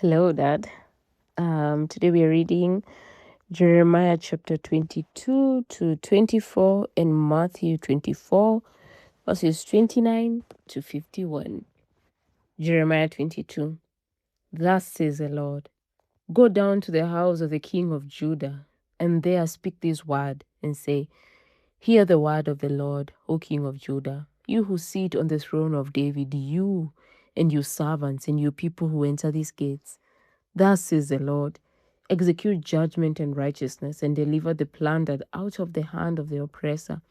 Hello, Dad. Today we are reading Jeremiah chapter 22 to 24 and Matthew 24, verses 29 to 51. Jeremiah 22. Thus says the Lord, go down to the house of the king of Judah, and there speak this word, and say, hear the word of the Lord, O king of Judah, you who sit on the throne of David, you and your servants and your people who enter these gates. Thus says the Lord, execute judgment and righteousness, and deliver the plundered out of the hand of the oppressor.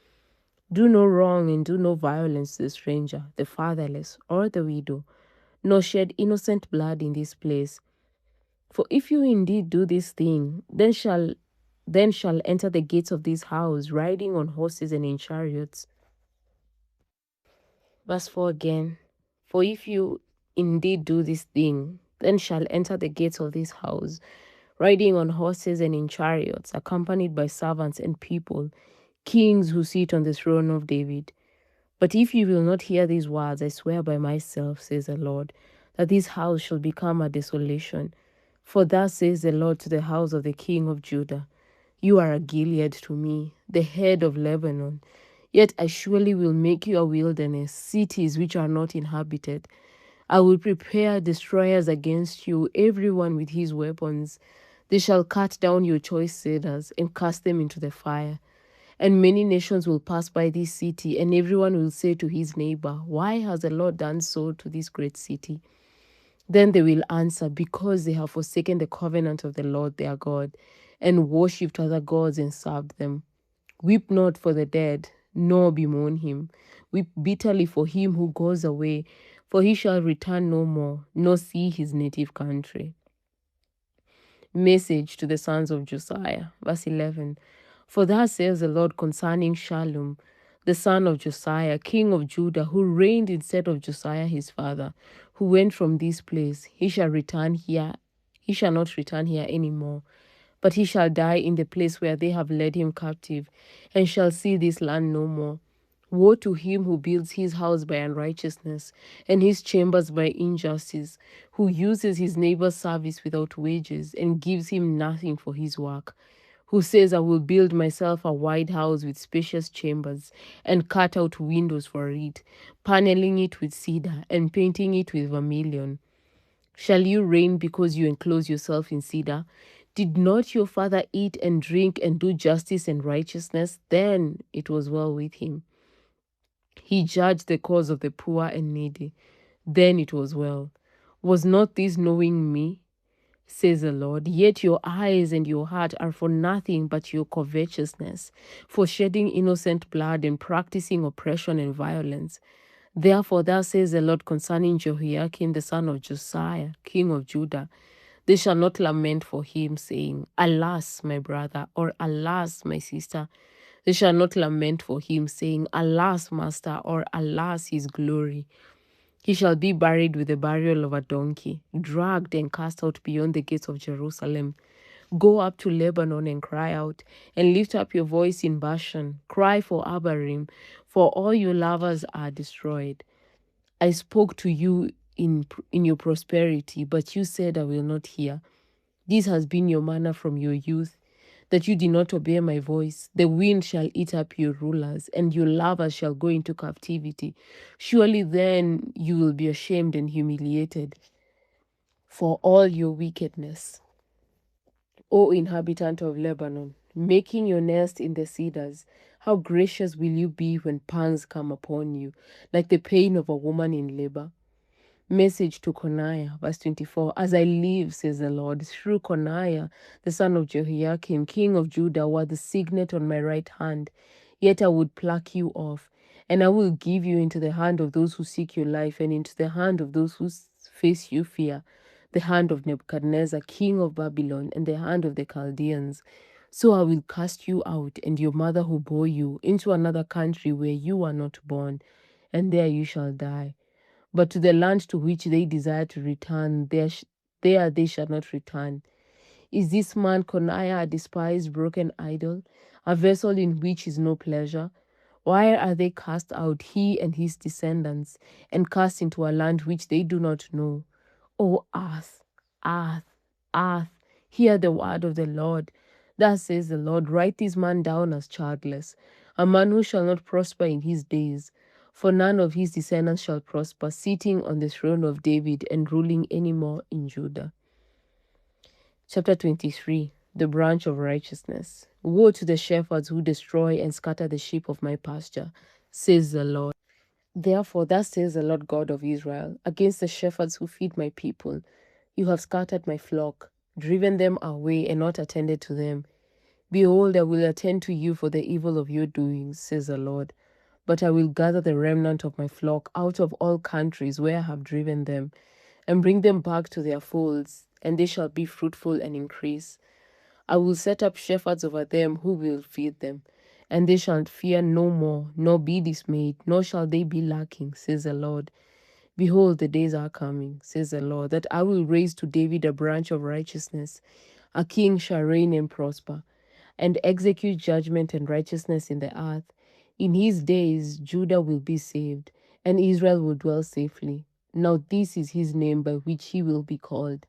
Do no wrong and do no violence to the stranger, the fatherless, or the widow, nor shed innocent blood in this place. For if you indeed do this thing, then shall enter the gates of this house, riding on horses and in chariots. Verse 4 again. For if you indeed do this thing, then shall enter the gates of this house, riding on horses and in chariots, accompanied by servants and people, kings who sit on the throne of David. But if you will not hear these words, I swear by myself, says the Lord, that this house shall become a desolation. For thus says the Lord to the house of the king of Judah, you are a Gilead to me, the head of Lebanon. Yet I surely will make you a wilderness, cities which are not inhabited. I will prepare destroyers against you, everyone with his weapons. They shall cut down your choice cedars and cast them into the fire. And many nations will pass by this city, and everyone will say to his neighbor, why has the Lord done so to this great city? Then they will answer, because they have forsaken the covenant of the Lord their God, and worshipped other gods and served them. Weep not for the dead, nor bemoan him. Weep bitterly for him who goes away, for he shall return no more, nor see his native country. Message to the sons of Josiah, verse 11. For thus says the Lord concerning Shallum, the son of Josiah, king of Judah, who reigned instead of Josiah his father, who went from this place. He shall not return here any more, but he shall die in the place where they have led him captive, and shall see this land no more. Woe to him who builds his house by unrighteousness, and his chambers by injustice, who uses his neighbor's service without wages, and gives him nothing for his work, who says, I will build myself a wide house with spacious chambers, and cut out windows for it, paneling it with cedar, and painting it with vermilion. Shall you reign because you enclose yourself in cedar? Did not your father eat and drink and do justice and righteousness? Then it was well with him. He judged the cause of the poor and needy. Then it was well. Was not this knowing me? Says the Lord. Yet your eyes and your heart are for nothing but your covetousness, for shedding innocent blood and practicing oppression and violence. Therefore, thus says the Lord concerning Jehoiakim the son of Josiah, king of Judah, they shall not lament for him, saying, alas, my brother, or alas, my sister. They shall not lament for him, saying, alas, master, or alas, his glory. He shall be buried with the burial of a donkey, dragged and cast out beyond the gates of Jerusalem. Go up to Lebanon and cry out, and lift up your voice in Bashan. Cry for Abarim, for all your lovers are destroyed. I spoke to you in your prosperity, but you said, I will not hear. This has been your manner from your youth, that you did not obey my voice. The wind shall eat up your rulers, and your lovers shall go into captivity. Surely then you will be ashamed and humiliated for all your wickedness. O inhabitant of Lebanon, making your nest in the cedars, how gracious will you be when pangs come upon you, like the pain of a woman in labor? Message to Coniah, verse 24. As I live, says the Lord, through Coniah, the son of Jehoiakim, king of Judah, were the signet on my right hand. Yet I would pluck you off, and I will give you into the hand of those who seek your life, and into the hand of those whose face you fear, the hand of Nebuchadnezzar, king of Babylon, and the hand of the Chaldeans. So I will cast you out, and your mother who bore you, into another country where you are not born, and there you shall die. But to the land to which they desire to return, there they shall not return. Is this man Coniah a despised broken idol, a vessel in which is no pleasure? Why are they cast out, he and his descendants, and cast into a land which they do not know? O earth, earth, hear the word of the Lord. Thus says the Lord, write this man down as childless, a man who shall not prosper in his days. For none of his descendants shall prosper, sitting on the throne of David and ruling any more in Judah. Chapter 23. The branch of righteousness. Woe to the shepherds who destroy and scatter the sheep of my pasture, says the Lord. Therefore, thus says the Lord God of Israel, against the shepherds who feed my people, you have scattered my flock, driven them away and not attended to them. Behold, I will attend to you for the evil of your doings, says the Lord. But I will gather the remnant of my flock out of all countries where I have driven them, and bring them back to their folds, and they shall be fruitful and increase. I will set up shepherds over them who will feed them, and they shall fear no more, nor be dismayed, nor shall they be lacking, says the Lord. Behold, the days are coming, says the Lord, that I will raise to David a branch of righteousness. A king shall reign and prosper, and execute judgment and righteousness in the earth. In his days Judah will be saved, and Israel will dwell safely. Now this is his name by which he will be called,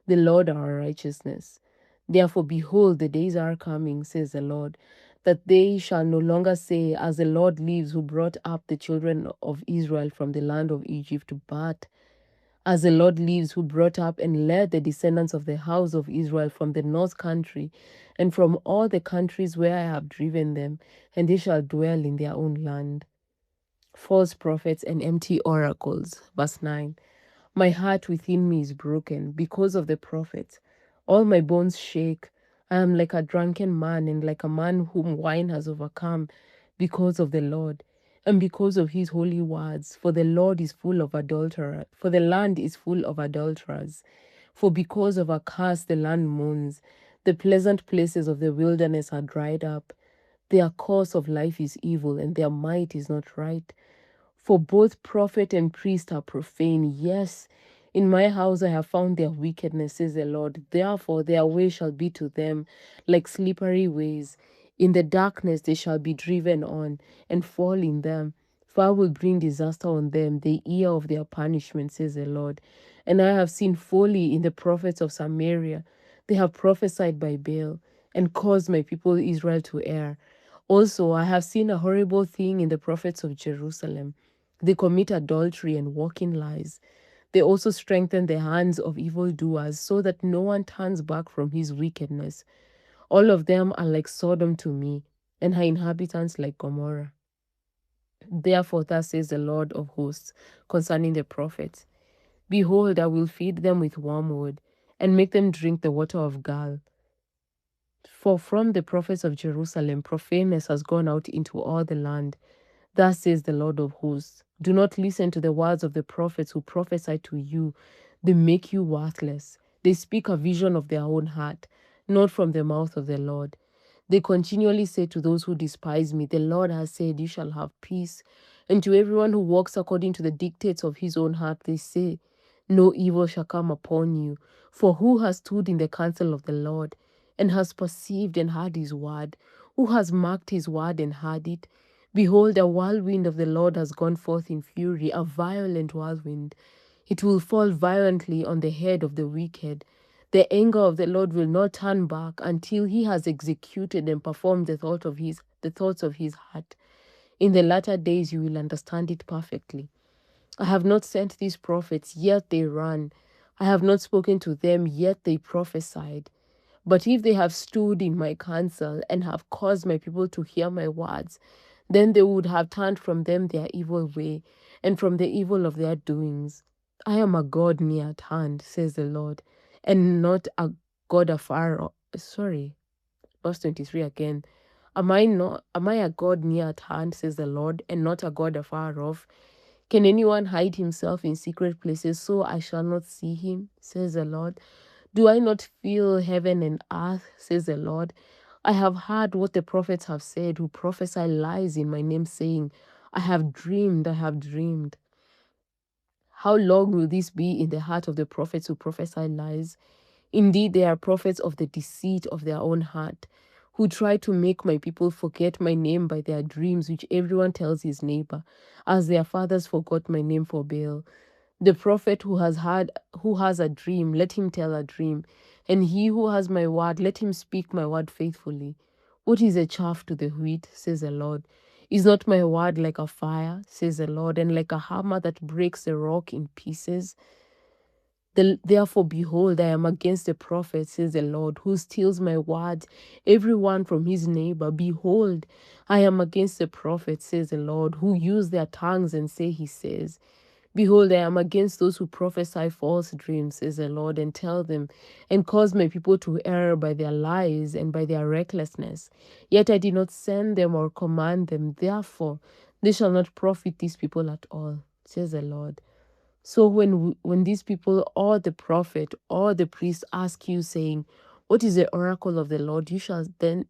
the Lord our righteousness. Therefore, behold, the days are coming, says the Lord, that they shall no longer say, as the Lord lives, who brought up the children of Israel from the land of Egypt, but as the Lord lives, who brought up and led the descendants of the house of Israel from the north country and from all the countries where I have driven them, and they shall dwell in their own land. False prophets and empty oracles. Verse 9. My heart within me is broken because of the prophets. All my bones shake. I am like a drunken man and like a man whom wine has overcome because of the Lord and because of his holy words. For the Lord is full of adulterers, for the land is full of adulterers. For because of a curse the land mourns. The pleasant places of the wilderness are dried up. Their course of life is evil, and their might is not right. For both prophet and priest are profane. Yes, in my house I have found their wickedness, says the Lord. Therefore their way shall be to them like slippery ways. In the darkness they shall be driven on and fall in them. For I will bring disaster on them, the year of their punishment, says the Lord. And I have seen folly in the prophets of Samaria. They have prophesied by Baal and caused my people Israel to err. Also, I have seen a horrible thing in the prophets of Jerusalem. They commit adultery and walk in lies. They also strengthen the hands of evildoers so that no one turns back from his wickedness. All of them are like Sodom to me, and her inhabitants like Gomorrah. Therefore, thus says the Lord of hosts concerning the prophets, behold, I will feed them with wormwood, and make them drink the water of gall. For from the prophets of Jerusalem profaneness has gone out into all the land. Thus says the Lord of hosts, do not listen to the words of the prophets who prophesy to you. They make you worthless. They speak a vision of their own heart, not from the mouth of the Lord. They continually say to those who despise me, the Lord has said, you shall have peace. And to everyone who walks according to the dictates of his own heart, they say, no evil shall come upon you. For who has stood in the counsel of the Lord, and has perceived and heard his word? Who has marked his word and heard it? Behold, a whirlwind of the Lord has gone forth in fury, a violent whirlwind. It will fall violently on the head of the wicked. The anger of the Lord will not turn back until he has executed and performed the thoughts of his heart. In the latter days you will understand it perfectly. I have not sent these prophets, yet they ran. I have not spoken to them, yet they prophesied. But if they have stood in my counsel and have caused my people to hear my words, then they would have turned from them their evil way and from the evil of their doings. I am a God near at hand, says the Lord, and not a God afar off. Sorry, verse 23 again. Am I a God near at hand, says the Lord, and not a God afar off? Can anyone hide himself in secret places so I shall not see him, says the Lord? Do I not feel heaven and earth, says the Lord? I have heard what the prophets have said, who prophesy lies in my name, saying, I have dreamed, I have dreamed. How long will this be in the heart of the prophets who prophesy lies? Indeed, they are prophets of the deceit of their own heart, who try to make my people forget my name by their dreams, which everyone tells his neighbor, as their fathers forgot my name for Baal. The prophet who has a dream, let him tell a dream. And he who has my word, let him speak my word faithfully. What is a chaff to the wheat, says the Lord? Is not my word like a fire, says the Lord, and like a hammer that breaks the rock in pieces? Therefore, behold, I am against the prophet, says the Lord, who steals my words, every one from his neighbor. Behold, I am against the prophet, says the Lord, who use their tongues and say he says. Behold, I am against those who prophesy false dreams, says the Lord, and tell them, and cause my people to err by their lies and by their recklessness. Yet I did not send them or command them. Therefore, they shall not profit these people at all, says the Lord. So when these people or the prophet or the priest ask you, saying, "What is the oracle of the Lord?" you shall then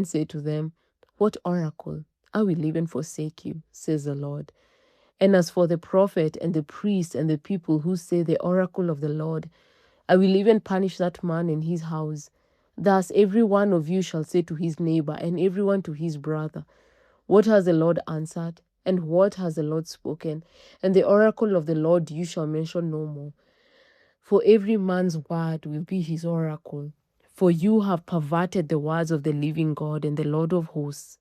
say to them, "What oracle? I will even forsake you," says the Lord. And as for the prophet and the priest and the people who say the oracle of the Lord, I will even punish that man and his house. Thus every one of you shall say to his neighbor and everyone to his brother, "What has the Lord answered? And what has the Lord spoken? And the oracle of the Lord you shall mention no more. For every man's word will be his oracle. For you have perverted the words of the living God and the Lord of hosts."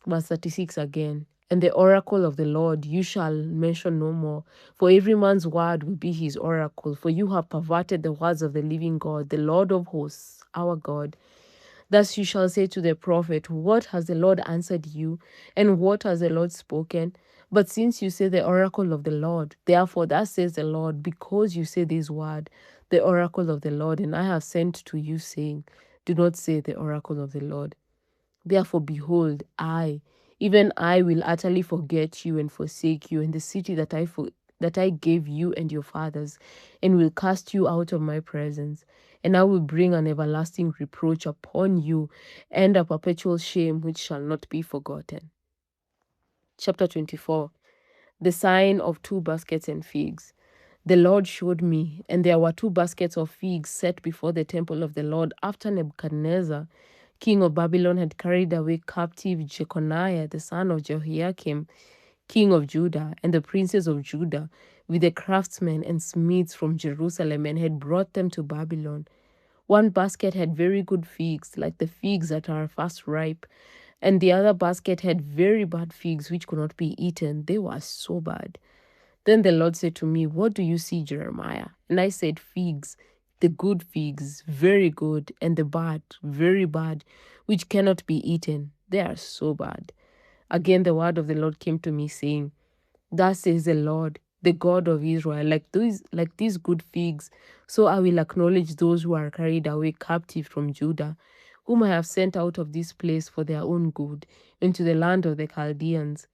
Verse 36 again. "And the oracle of the Lord you shall mention no more, for every man's word will be his oracle. For you have perverted the words of the living God, the Lord of hosts, our God. Thus you shall say to the prophet, What has the Lord answered you? And what has the Lord spoken? But since you say the oracle of the Lord, therefore thus says the Lord, because you say this word, the oracle of the Lord, and I have sent to you, saying, Do not say the oracle of the Lord. Therefore, behold, even I will utterly forget you and forsake you, and the city that I gave you and your fathers, and will cast you out of my presence. And I will bring an everlasting reproach upon you, and a perpetual shame which shall not be forgotten. Chapter 24. The sign of 2 baskets and figs. The Lord showed me, and there were 2 baskets of figs set before the temple of the Lord after Nebuchadnezzar, king of Babylon, had carried away captive Jeconiah, the son of Jehoiakim, king of Judah, and the princes of Judah, with the craftsmen and smiths from Jerusalem, and had brought them to Babylon. 1 basket had very good figs, like the figs that are fast ripe, and the other basket had very bad figs, which could not be eaten. They were so bad. Then the Lord said to me, What do you see, Jeremiah? And I said, Figs, the good figs, very good, and the bad, very bad, which cannot be eaten. They are so bad. Again the word of the Lord came to me, saying, Thus says the Lord, the God of Israel, like these good figs, so I will acknowledge those who are carried away captive from Judah, whom I have sent out of this place for their own good, into the land of the Chaldeans.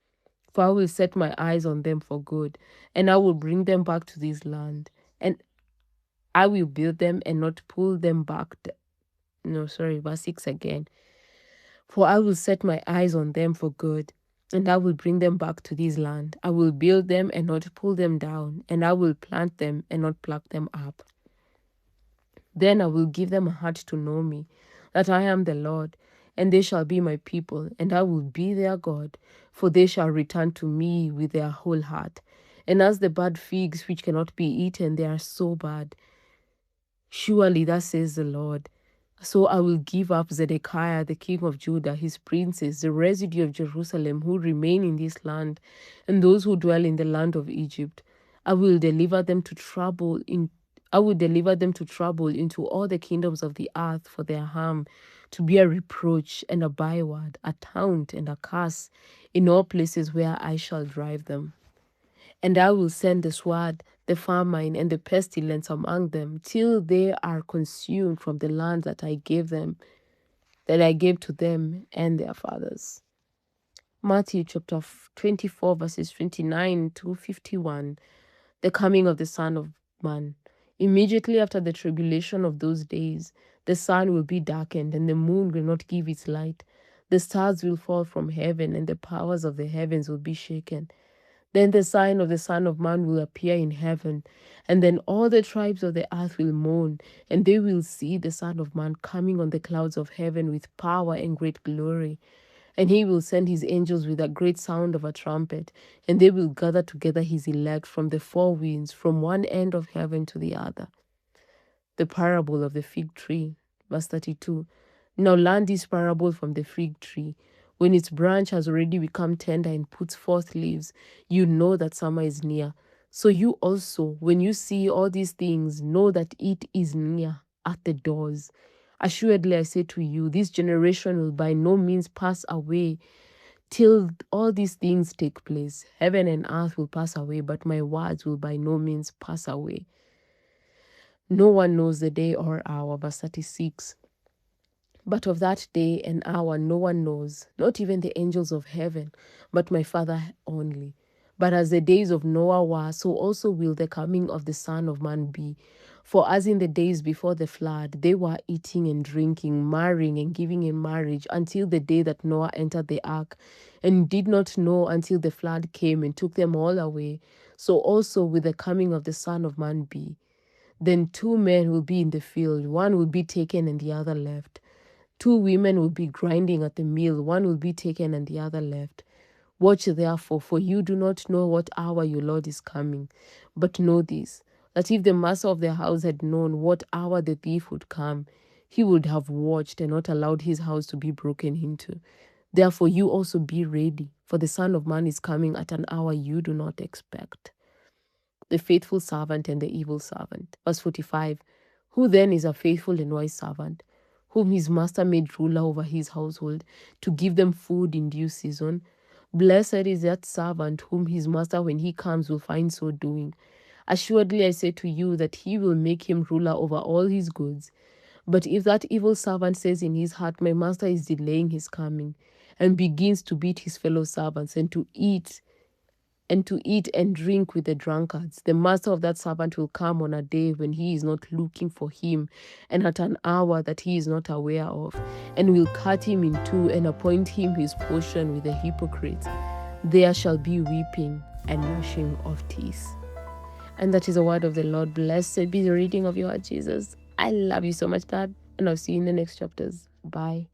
For I will set my eyes on them for good, and I will bring them back to this land, and I will build them and not pull them back. Verse 6 again. For I will set my eyes on them for good, and I will bring them back to this land. I will build them and not pull them down, and I will plant them and not pluck them up. Then I will give them a heart to know me, that I am the Lord, and they shall be my people, and I will be their God, for they shall return to me with their whole heart. And as the bad figs which cannot be eaten, they are so bad. Surely thus says the Lord. So I will give up Zedekiah, the king of Judah, his princes, the residue of Jerusalem who remain in this land, and those who dwell in the land of Egypt. I will deliver them to trouble into all the kingdoms of the earth for their harm, to be a reproach and a byword, a taunt and a curse in all places where I shall drive them. And I will send the sword, the famine, and the pestilence among them, till they are consumed from the land that I gave to them and their fathers. Matthew chapter 24, verses 29 to 51. The coming of the Son of Man. Immediately after the tribulation of those days, the sun will be darkened, and the moon will not give its light. The stars will fall from heaven, and the powers of the heavens will be shaken. Then the sign of the Son of Man will appear in heaven, and then all the tribes of the earth will mourn, and they will see the Son of Man coming on the clouds of heaven with power and great glory. And he will send his angels with a great sound of a trumpet, and they will gather together his elect from the four winds, from one end of heaven to the other. The parable of the fig tree. Verse 32. Now learn this parable from the fig tree. When its branch has already become tender and puts forth leaves, you know that summer is near. So you also, when you see all these things, know that it is near at the doors. Assuredly, I say to you, this generation will by no means pass away till all these things take place. Heaven and earth will pass away, but my words will by no means pass away. No one knows the day or hour. Verse 36. But of that day and hour no one knows, not even the angels of heaven, but my Father only. But as the days of Noah were, so also will the coming of the Son of Man be. For as in the days before the flood, they were eating and drinking, marrying and giving in marriage, until the day that Noah entered the ark, and did not know until the flood came and took them all away, so also will the coming of the Son of Man be. Then two men will be in the field, one will be taken and the other left. Two women will be grinding at the mill, one will be taken and the other left. Watch therefore, for you do not know what hour your Lord is coming. But know this, that if the master of the house had known what hour the thief would come, he would have watched and not allowed his house to be broken into. Therefore you also be ready, for the Son of Man is coming at an hour you do not expect. The faithful servant and the evil servant. Verse 45. Who then is a faithful and wise servant, whom his master made ruler over his household, to give them food in due season? Blessed is that servant whom his master, when he comes, will find so doing. Assuredly I say to you that he will make him ruler over all his goods. But if that evil servant says in his heart, my master is delaying his coming, and begins to beat his fellow servants, and to eat and drink with the drunkards, the master of that servant will come on a day when he is not looking for him, and at an hour that he is not aware of, and will cut him in two and appoint him his portion with the hypocrites. There shall be weeping and gnashing of teeth. And that is the word of the Lord. Blessed be the reading of your heart, Jesus. I love you so much, Dad, and I'll see you in the next chapters. Bye.